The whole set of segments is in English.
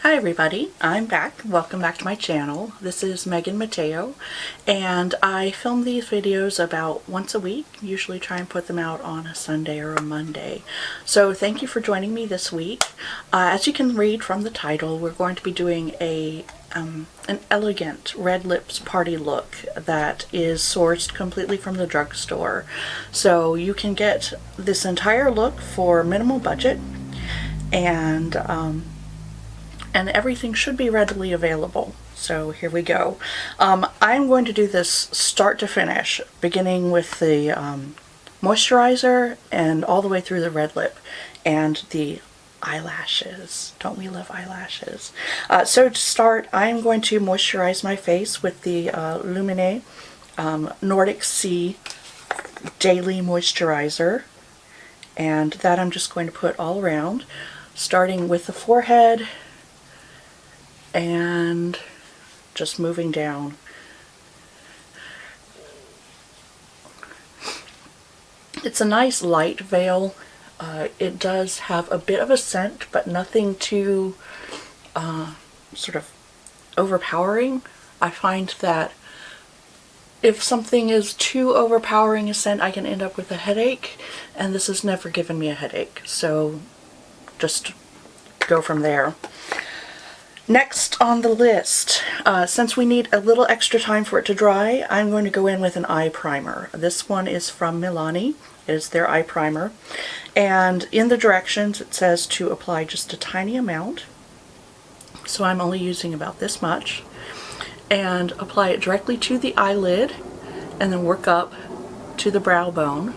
Hi everybody, I'm back. Welcome back to my channel. This is Megan Mateo, and I film these videos about once a week. Usually try and put them out on a Sunday or a Monday. So thank you for joining me this week. As you can read from the title, we're going to be doing an elegant red lips party look that is sourced completely from the drugstore. So you can get this entire look for minimal budget, and everything should be readily available. So here we go. I'm going to do this start to finish, beginning with the moisturizer and all the way through the red lip and the eyelashes. Don't we love eyelashes? So to start, I'm going to moisturize my face with the Lumene Nordic Sea Daily Moisturizer, and that I'm just going to put all around, starting with the forehead and just moving down. It's a nice light veil. It does have a bit of a scent, but nothing too sort of overpowering. I find that if something is too overpowering a scent, I can end up with a headache, and this has never given me a headache, so just go from there. Next on the list, since we need a little extra time for it to dry, I'm going to go in with an eye primer. This one is from Milani. It is their eye primer. And in the directions it says to apply just a tiny amount. So I'm only using about this much. And apply it directly to the eyelid and then work up to the brow bone.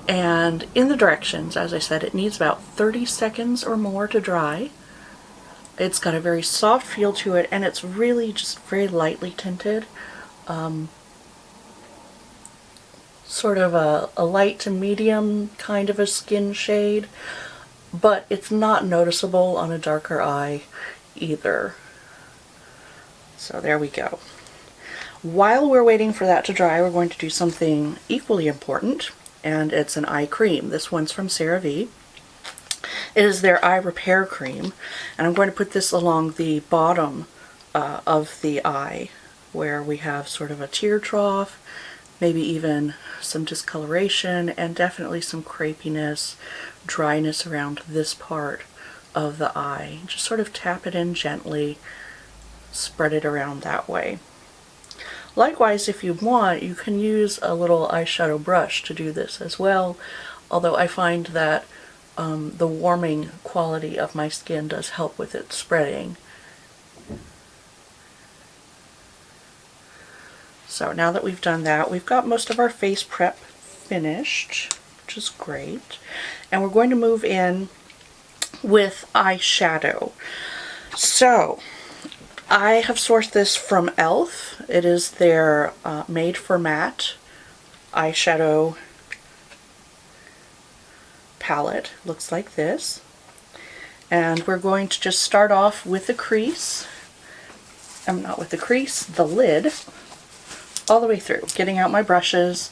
And in the directions, as I said, it needs about 30 seconds or more to dry. It's got a very soft feel to it, and it's really just very lightly tinted. Sort of a light to medium kind of a skin shade, but it's not noticeable on a darker eye either. So there we go. While we're waiting for that to dry, we're going to do something equally important, and it's an eye cream. This one's from CeraVe. It is their eye repair cream, and I'm going to put this along the bottom of the eye, where we have sort of a tear trough, maybe even some discoloration, and definitely some crepiness, dryness around this part of the eye. Just sort of tap it in gently, spread it around that way. Likewise, if you want, you can use a little eyeshadow brush to do this as well, although I find that the warming quality of my skin does help with it spreading. So now that we've done that, we've got most of our face prep finished, which is great. And we're going to move in with eyeshadow. So I have sourced this from e.l.f. It is their Made for Matte eyeshadow palette. Looks like this, and we're going to just start off with the crease. Not with the crease, the lid, all the way through, getting out my brushes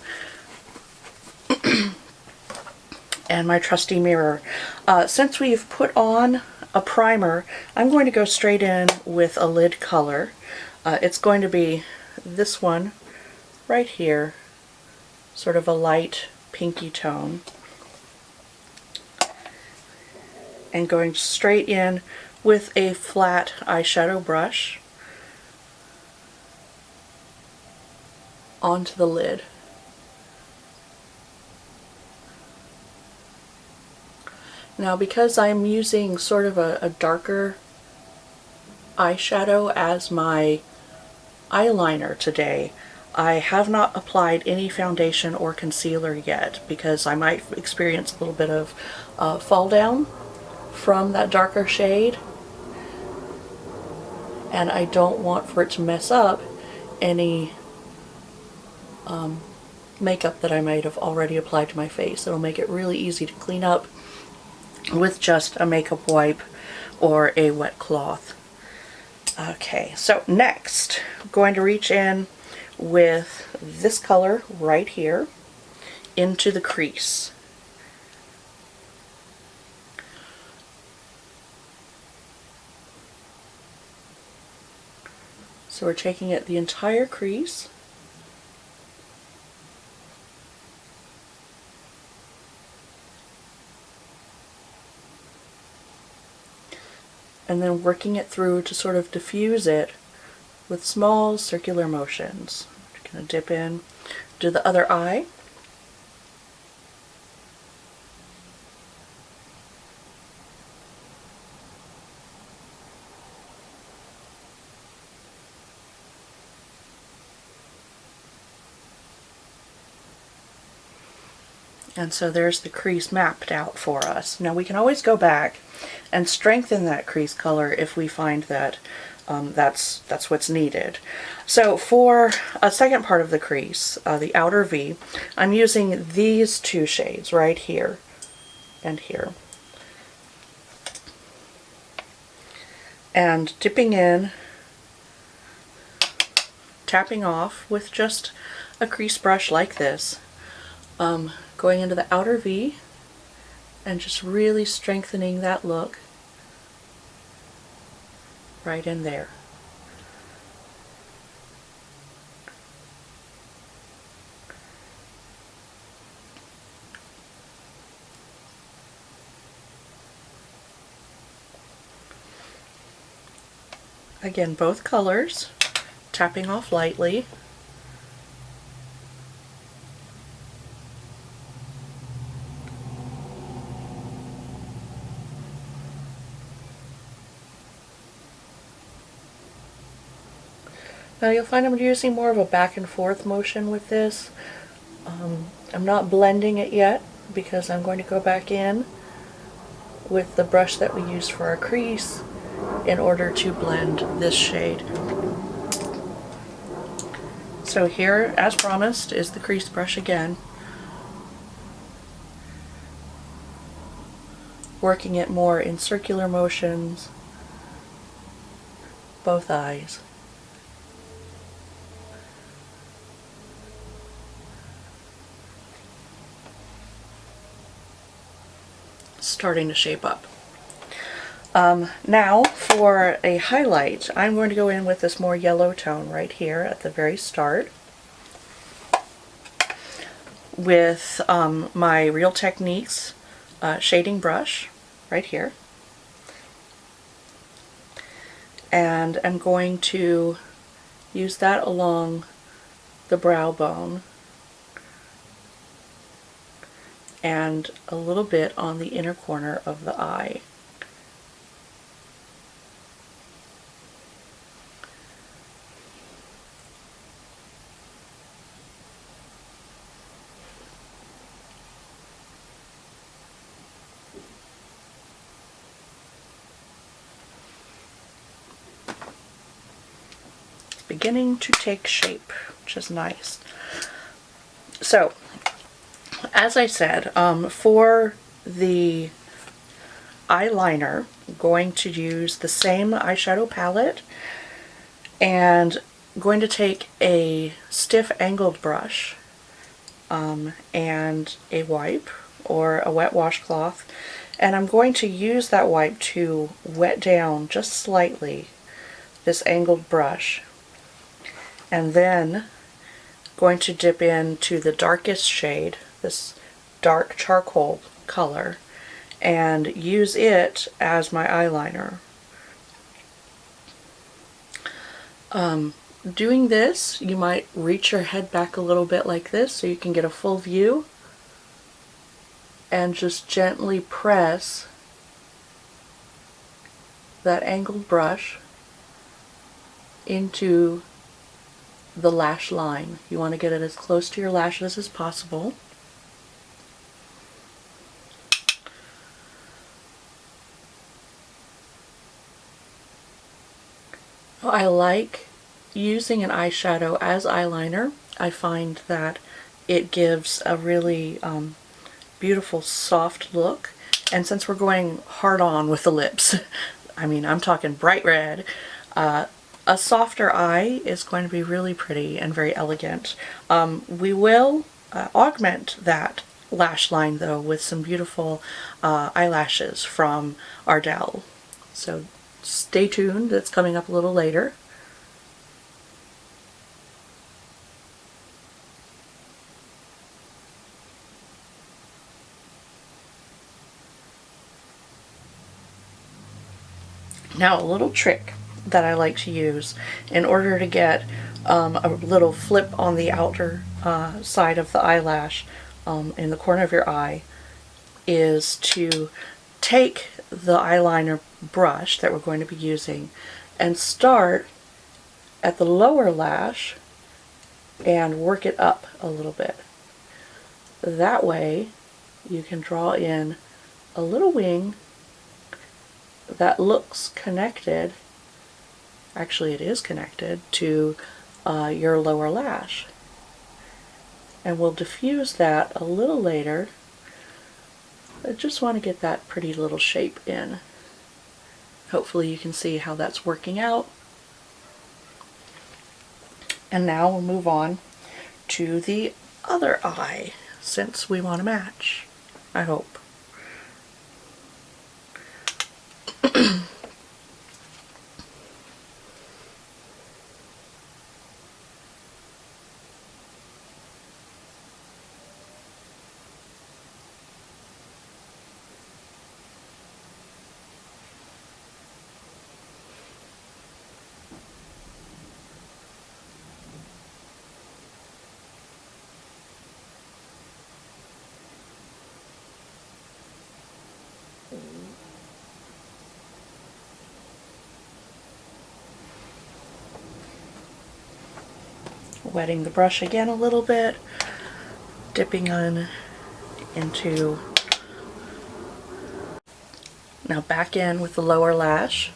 and my trusty mirror. Since we've put on a primer, I'm going to go straight in with a lid color. It's going to be this one right here, sort of a light pinky tone. And going straight in with a flat eyeshadow brush onto the lid. Now, because I'm using sort of a darker eyeshadow as my eyeliner today, I have not applied any foundation or concealer yet, because I might experience a little bit of fall down from that darker shade, and I don't want for it to mess up any makeup that I might have already applied to my face. It'll make it really easy to clean up with just a makeup wipe or a wet cloth. Okay, so next I'm going to reach in with this color right here into the crease. So we're taking it the entire crease. And then working it through to sort of diffuse it with small circular motions. Just gonna dip in, do the other eye. And so there's the crease mapped out for us. Now we can always go back and strengthen that crease color if we find that that's what's needed. So for a second part of the crease, the outer V, I'm using these two shades right here and here. And dipping in, tapping off with just a crease brush like this. Going into the outer V and just really strengthening that look right in there. Again, both colors, tapping off lightly. Now you'll find I'm using more of a back and forth motion with this. I'm not blending it yet because I'm going to go back in with the brush that we used for our crease in order to blend this shade. So here, as promised, is the crease brush again. Working it more in circular motions, both eyes. Starting to shape up. Now for a highlight, I'm going to go in with this more yellow tone right here at the very start with my Real Techniques shading brush right here. And I'm going to use that along the brow bone and a little bit on the inner corner of the eye. It's beginning to take shape, which is nice. So, as I said, for the eyeliner, I'm going to use the same eyeshadow palette and I'm going to take a stiff angled brush and a wipe or a wet washcloth, and I'm going to use that wipe to wet down just slightly this angled brush, and then going to dip into the darkest shade, this dark charcoal color, and use it as my eyeliner. Doing this, you might reach your head back a little bit like this so you can get a full view, and just gently press that angled brush into the lash line. You want to get it as close to your lashes as possible. I like using an eyeshadow as eyeliner. I find that it gives a really beautiful soft look, and since we're going hard on with the lips, I mean I'm talking bright red, a softer eye is going to be really pretty and very elegant. We will augment that lash line though with some beautiful eyelashes from Ardell. So stay tuned, that's coming up a little later. Now, a little trick that I like to use in order to get a little flip on the outer side of the eyelash in the corner of your eye is to take the eyeliner brush that we're going to be using and start at the lower lash and work it up a little bit. That way you can draw in a little wing that looks connected, actually it is connected, to your lower lash. And we'll diffuse that a little later. I just want to get that pretty little shape in. Hopefully you can see how that's working out. And now we'll move on to the other eye, since we want to match, I hope. Wetting the brush again a little bit, dipping into, now back in with the lower lash,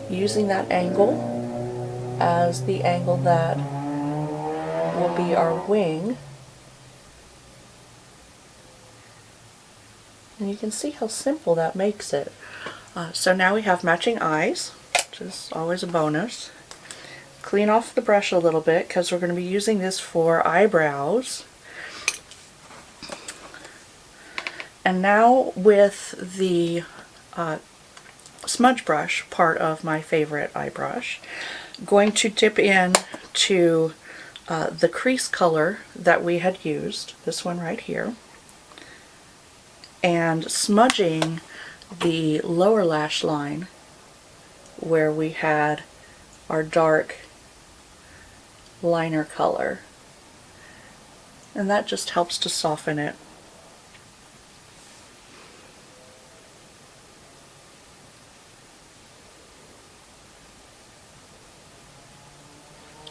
using that angle as the angle that will be our wing. And you can see how simple that makes it. So now we have matching eyes, which is always a bonus. Clean off the brush a little bit because we're going to be using this for eyebrows. And now with the smudge brush, part of my favorite eye brush, going to dip in to the crease color that we had used, this one right here, and smudging the lower lash line where we had our dark liner color. And that just helps to soften it.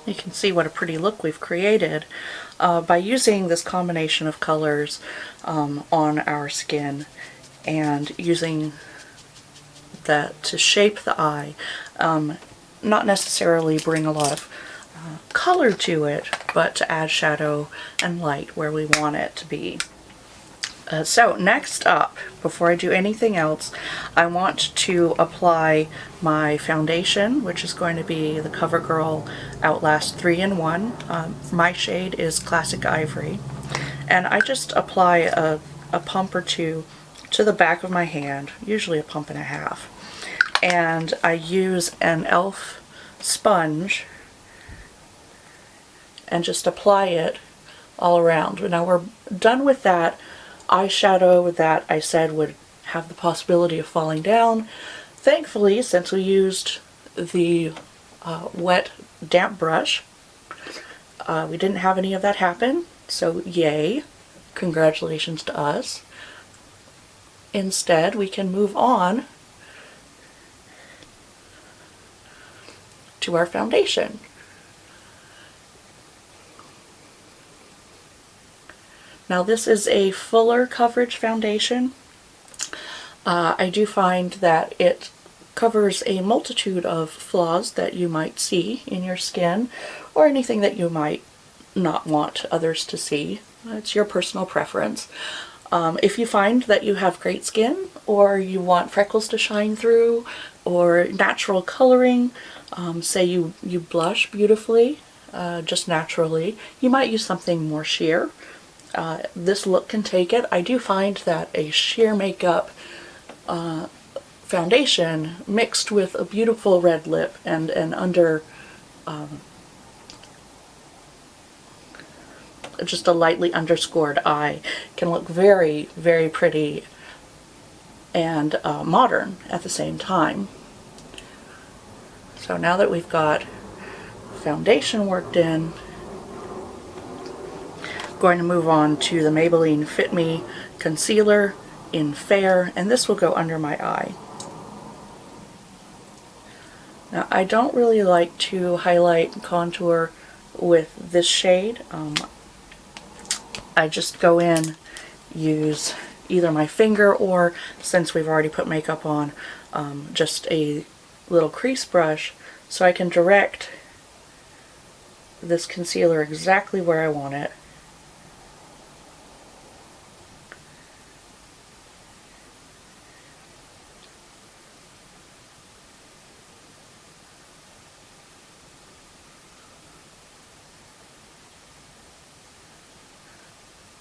You can see what a pretty look we've created by using this combination of colors on our skin and using that to shape the eye. Not necessarily bring a lot of color to it, but to add shadow and light where we want it to be. So next up, before I do anything else, I want to apply my foundation, which is going to be the CoverGirl Outlast 3-in-1. My shade is Classic Ivory. And I just apply a pump or two to the back of my hand, usually a pump and a half. And I use an e.l.f. sponge and just apply it all around. Now we're done with that eyeshadow that I said would have the possibility of falling down. Thankfully, since we used the wet damp brush, we didn't have any of that happen, so yay, congratulations to us. Instead, we can move on to our foundation. Now this is a fuller coverage foundation. I do find that it covers a multitude of flaws that you might see in your skin, or anything that you might not want others to see. It's your personal preference. If you find that you have great skin, or you want freckles to shine through, or natural coloring, say you blush beautifully, just naturally, you might use something more sheer. This look can take it. I do find that a sheer makeup foundation mixed with a beautiful red lip and an just a lightly underscored eye can look very, very pretty and modern at the same time. So now that we've got foundation worked in, I'm going to move on to the Maybelline Fit Me Concealer in Fair, and this will go under my eye. Now, I don't really like to highlight and contour with this shade. I just go in, use either my finger or, since we've already put makeup on, just a little crease brush so I can direct this concealer exactly where I want it.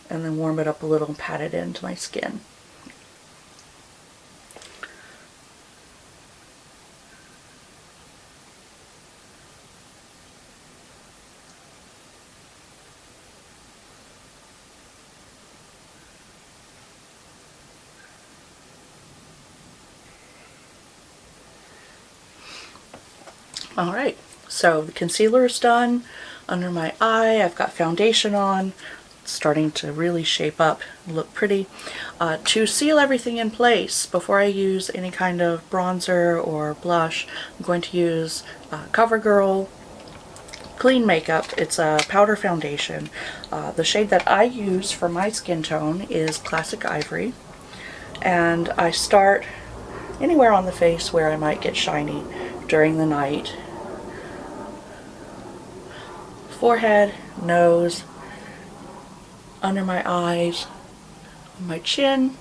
And then warm it up a little and pat it into my skin. Alright, so the concealer is done under my eye. I've got foundation on. Starting to really shape up and look pretty. To seal everything in place before I use any kind of bronzer or blush, I'm going to use CoverGirl Clean Makeup. It's a powder foundation. The shade that I use for my skin tone is Classic Ivory, and I start anywhere on the face where I might get shiny during the night. Forehead, nose, under my eyes, on my chin,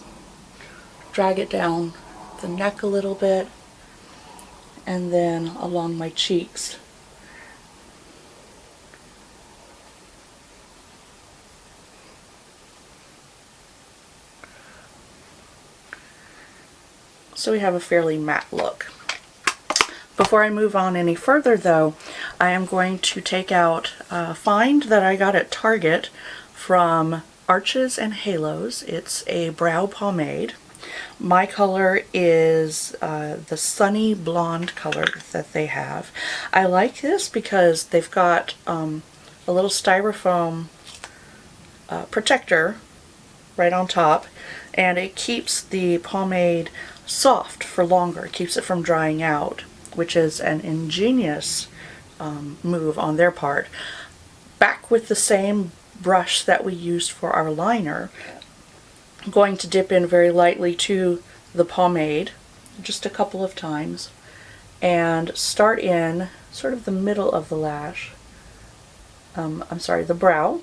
drag it down the neck a little bit, and then along my cheeks. So we have a fairly matte look. Before I move on any further though, I am going to take out a find that I got at Target from Arches and Halos. It's a brow pomade. My color is the Sunny Blonde color that they have. I like this because they've got a little styrofoam protector right on top, and it keeps the pomade soft for longer. It keeps it from drying out, which is an ingenious move on their part. Back with the same brush that we used for our liner, I'm going to dip in very lightly to the pomade just a couple of times and start in sort of the middle of the lash, the brow,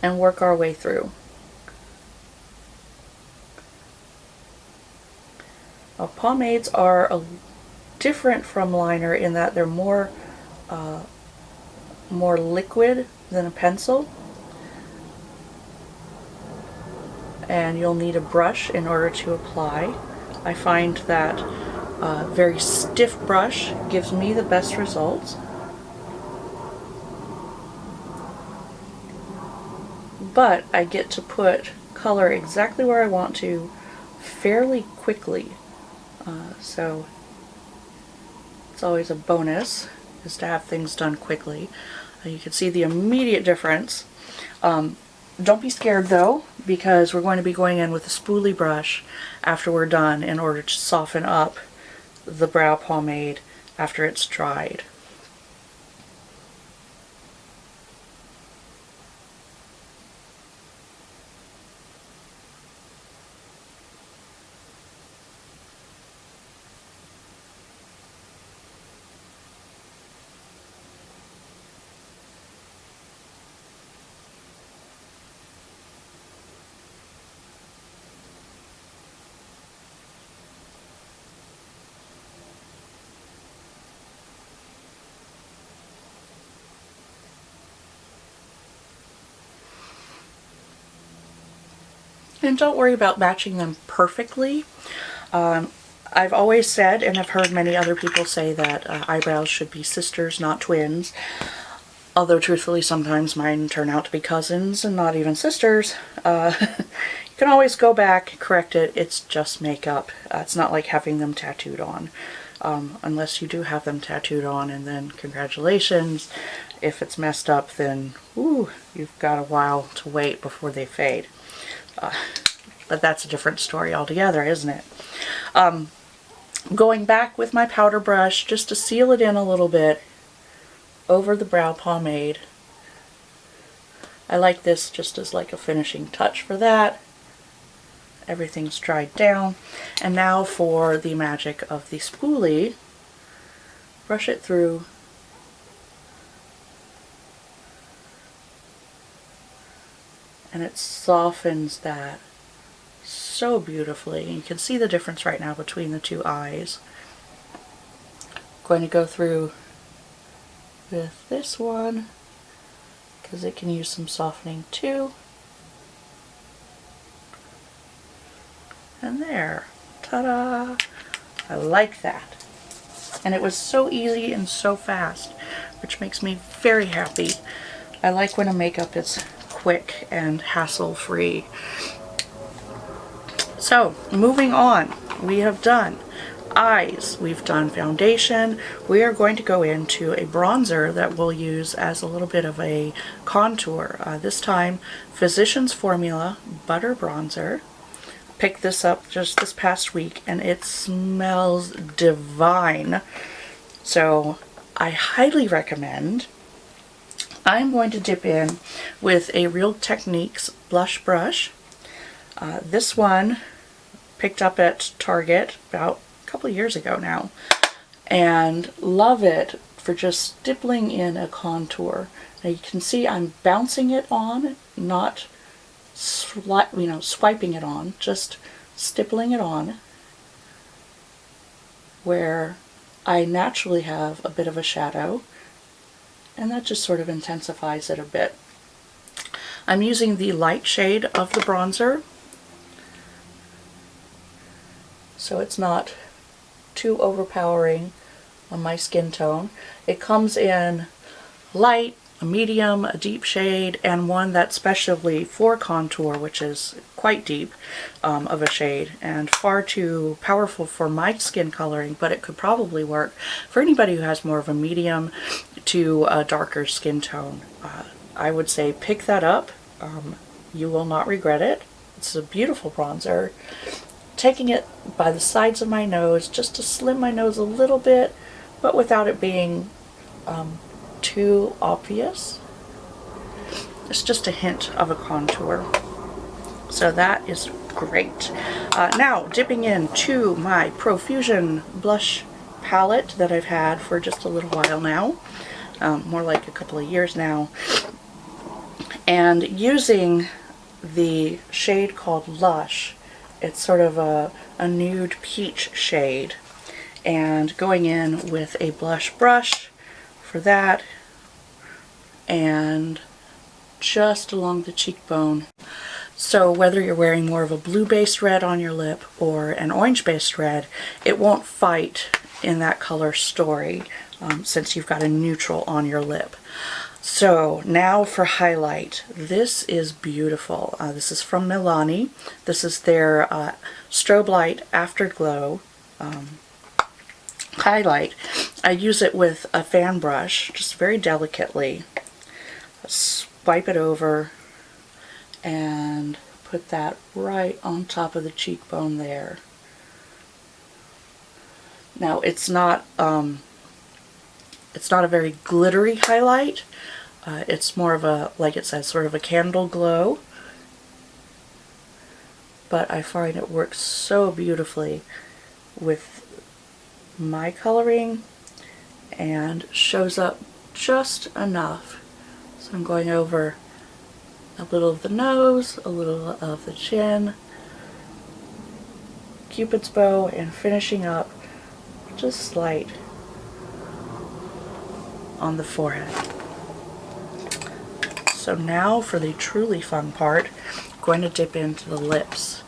and work our way through. Now, pomades are different from liner in that they're more liquid than a pencil, and you'll need a brush in order to apply. I find that a very stiff brush gives me the best results, but I get to put color exactly where I want to fairly quickly, so it's always a bonus is to have things done quickly. You can see the immediate difference. Don't be scared though, because we're going to be going in with a spoolie brush after we're done in order to soften up the brow pomade after it's dried. And don't worry about matching them perfectly. I've always said, and I've heard many other people say, that eyebrows should be sisters, not twins. Although truthfully, sometimes mine turn out to be cousins and not even sisters. can always go back and correct it. It's just makeup. It's not like having them tattooed on. Unless you do have them tattooed on, and then congratulations. If it's messed up, then ooh, you've got a while to wait before they fade. But that's a different story altogether, isn't it? Going back with my powder brush just to seal it in a little bit over the brow pomade. I like this just as like a finishing touch for that. Everything's dried down. And now for the magic of the spoolie. Brush it through. And it softens that so beautifully. You can see the difference right now between the two eyes. I'm going to go through with this one because it can use some softening too. And there, ta-da! I like that. And it was so easy and so fast, which makes me very happy. I like when a makeup is quick and hassle-free. So, moving on, we have done eyes, we've done foundation. We are going to go into a bronzer that we'll use as a little bit of a contour. This time, Physicians Formula Butter Bronzer. Picked this up just this past week and it smells divine. So I highly recommend. I'm going to dip in with a Real Techniques blush brush. This one picked up at Target about a couple of years ago now, and love it for just stippling in a contour. Now you can see I'm bouncing it on, not swiping it on, just stippling it on where I naturally have a bit of a shadow, and that just sort of intensifies it a bit. I'm using the light shade of the bronzer, so it's not too overpowering on my skin tone. It comes in light, a medium, a deep shade, and one that's specially for contour, which is quite deep of a shade and far too powerful for my skin coloring, but it could probably work for anybody who has more of a medium to a darker skin tone. I would say pick that up. You will not regret it. It's a beautiful bronzer. Taking it by the sides of my nose just to slim my nose a little bit, but without it being too obvious. It's just a hint of a contour. So that is great. Now dipping into my Profusion blush palette that I've had for just a little while now, more like a couple of years now, and using the shade called Lush. It's sort of a nude peach shade, and going in with a blush brush for that, and just along the cheekbone. So whether you're wearing more of a blue-based red on your lip or an orange-based red, it won't fight in that color story since you've got a neutral on your lip. So now for highlight. This is beautiful. This is from Milani. This is their Strobelight Afterglow highlight. I use it with a fan brush, just very delicately. Swipe it over and put that right on top of the cheekbone there. Now it's not a very glittery highlight. It's more of a, like it says, sort of a candle glow. But I find it works so beautifully with my coloring and shows up just enough. So I'm going over a little of the nose, a little of the chin, Cupid's bow, and finishing up just slight on the forehead. So now for the truly fun part, I'm going to dip into the lips.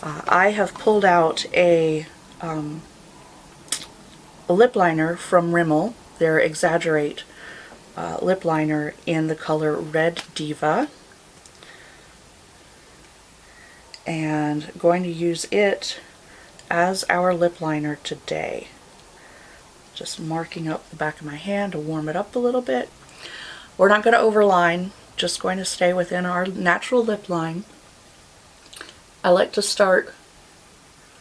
I have pulled out a lip liner from Rimmel, their Exaggerate lip liner in the color Red Diva. and going to use it as our lip liner today. Just marking up the back of my hand to warm it up a little bit. We're not going to overline, just going to stay within our natural lip line. I like to start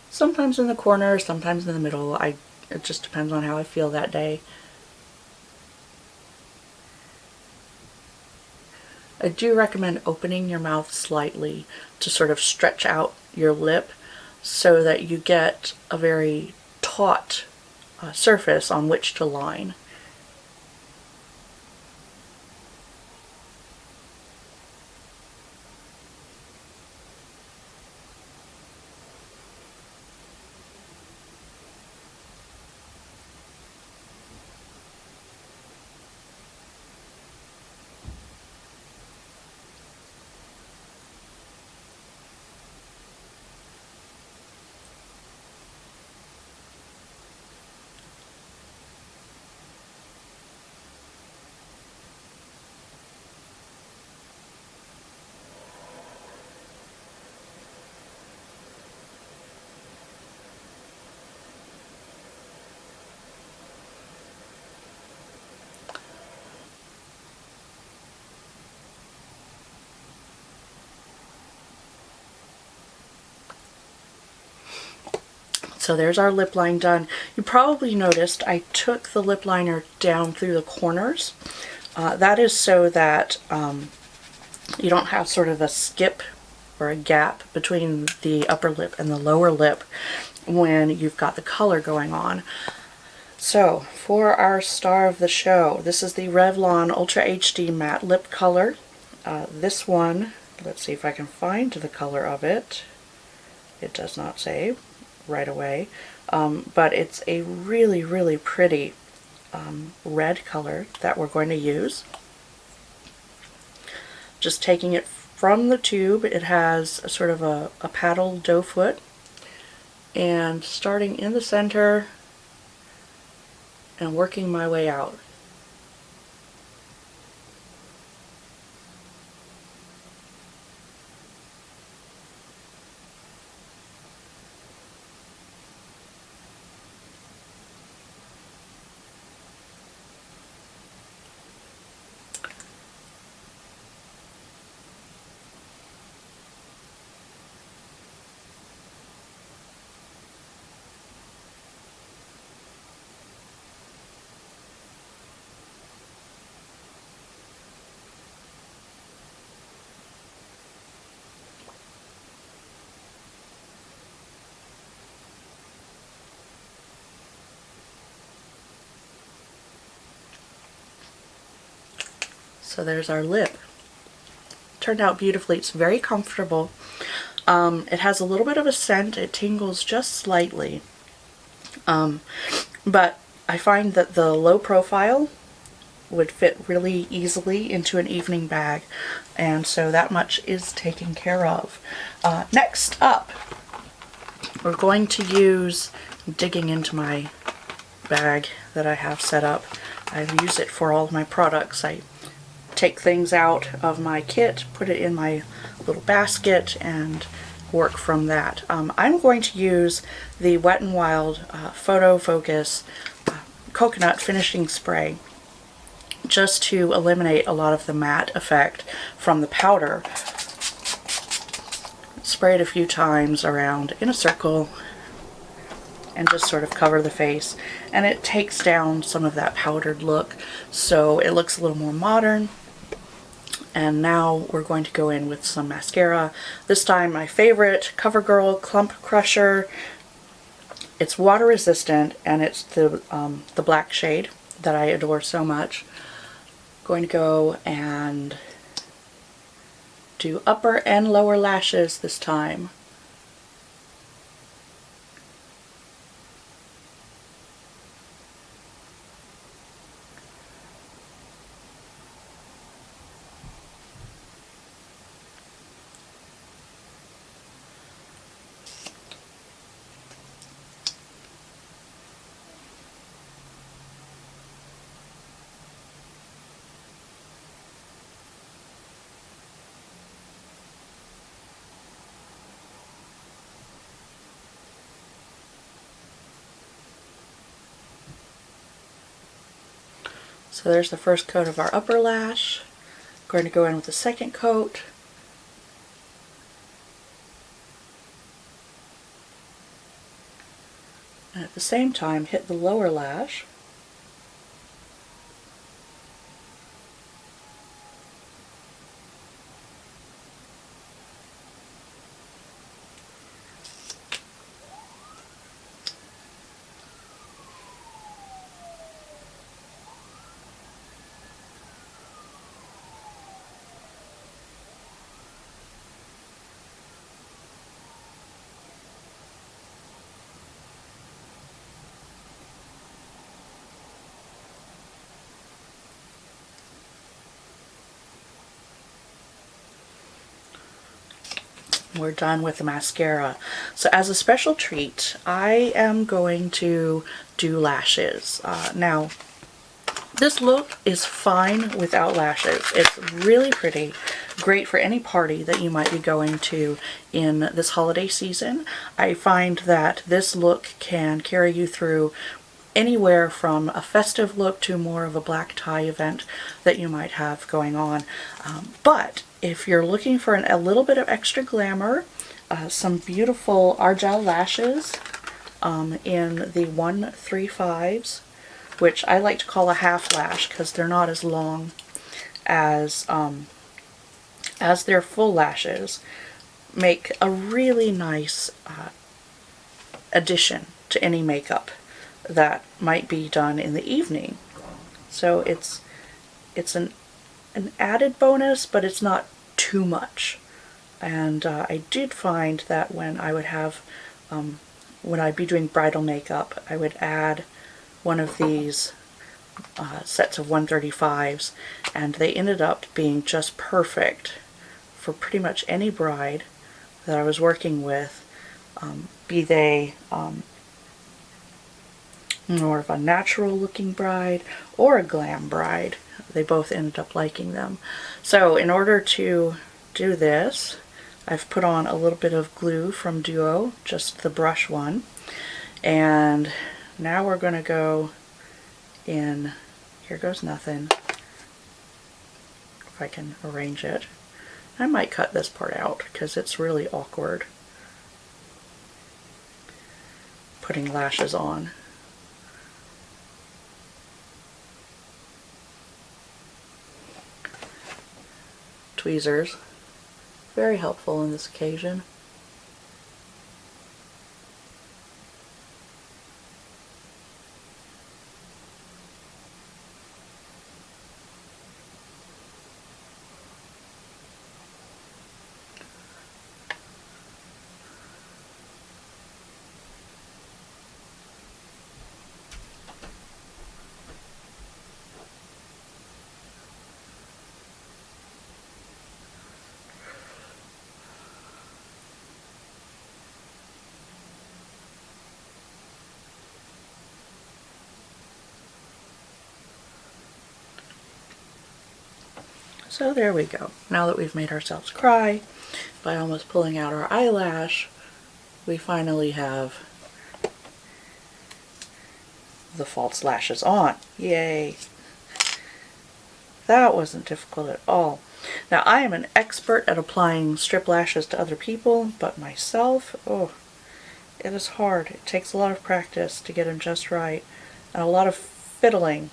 sometimes in the corner, sometimes in the middle. It just depends on how I feel that day. I do recommend opening your mouth slightly to sort of stretch out your lip so that you get a very taut surface on which to line. So there's our lip line done. You probably noticed I took the lip liner down through the corners. That is so that you don't have sort of a skip or a gap between the upper lip and the lower lip when you've got the color going on. So for our star of the show, this is the Revlon Ultra HD Matte Lip Color. This one, let's see if I can find the color of it. It does not say right away, but it's a really, really pretty red color that we're going to use. Just taking it from the tube, it has a sort of a paddle doe foot, and starting in the center and working my way out. So there's our lip. Turned out beautifully. It's very comfortable. It has a little bit of a scent. It tingles just slightly. But I find that the low profile would fit really easily into an evening bag, and so that much is taken care of. Next up, we're going to use, digging into my bag that I have set up. I use it for all of my products. I take things out of my kit, put it in my little basket, and work from that. I'm going to use the Wet n Wild Photo Focus Coconut Finishing Spray just to eliminate a lot of the matte effect from the powder. Spray it a few times around in a circle and just sort of cover the face, and it takes down some of that powdered look so it looks a little more modern. And now we're going to go in with some mascara. This time my favorite, CoverGirl Clump Crusher. It's water resistant, and it's the black shade that I adore so much. Going to go and do upper and lower lashes this time. So there's the first coat of our upper lash. I'm going to go in with the second coat. And at the same time hit the lower lash. We're done with the mascara. So as a special treat, I am going to do lashes. Now, this look is fine without lashes. It's really pretty, great for any party that you might be going to in this holiday season. I find that this look can carry you through anywhere from a festive look to more of a black tie event that you might have going on. But if you're looking for a little bit of extra glamour, some beautiful Ardell lashes in the 135s, which I like to call a half lash because they're not as long as their full lashes, make a really nice addition to any makeup that might be done in the evening. So it's an added bonus, but it's not too much. And I did find that when I would have, when I'd be doing bridal makeup, I would add one of these sets of 135s, and they ended up being just perfect for pretty much any bride that I was working with, be they more of a natural looking bride or a glam bride. They both ended up liking them. So in order to do this, I've put on a little bit of glue from Duo, just the brush one, and now we're going to go in, here goes nothing, if I can arrange it. I might cut this part out because it's really awkward putting lashes on. Tweezers, very helpful in this occasion. So there we go. Now that we've made ourselves cry by almost pulling out our eyelash, we finally have the false lashes on. Yay! That wasn't difficult at all. Now I am an expert at applying strip lashes to other people, but myself, oh, it is hard. It takes a lot of practice to get them just right, and a lot of fiddling.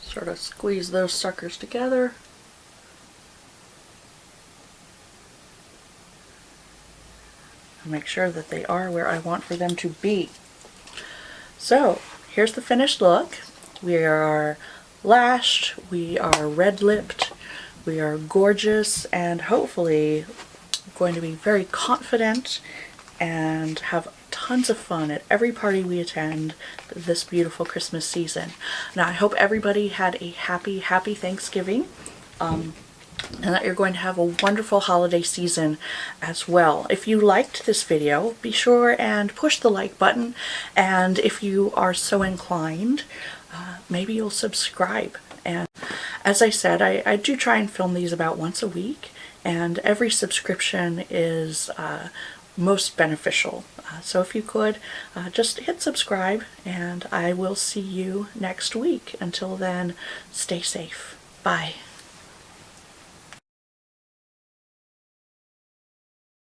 Sort of squeeze those suckers together. And make sure that they are where I want for them to be. So here's the finished look. We are lashed, we are red lipped, we are gorgeous, and hopefully going to be very confident and have tons of fun at every party we attend this beautiful Christmas season. Now I hope everybody had a happy Thanksgiving, and that you're going to have a wonderful holiday season as well. If you liked this video, be sure and push the like button, and if you are so inclined, maybe you'll subscribe. And as I said, I do try and film these about once a week, and every subscription is most beneficial. So if you could, just hit subscribe, and I will see you next week. Until then, stay safe. Bye.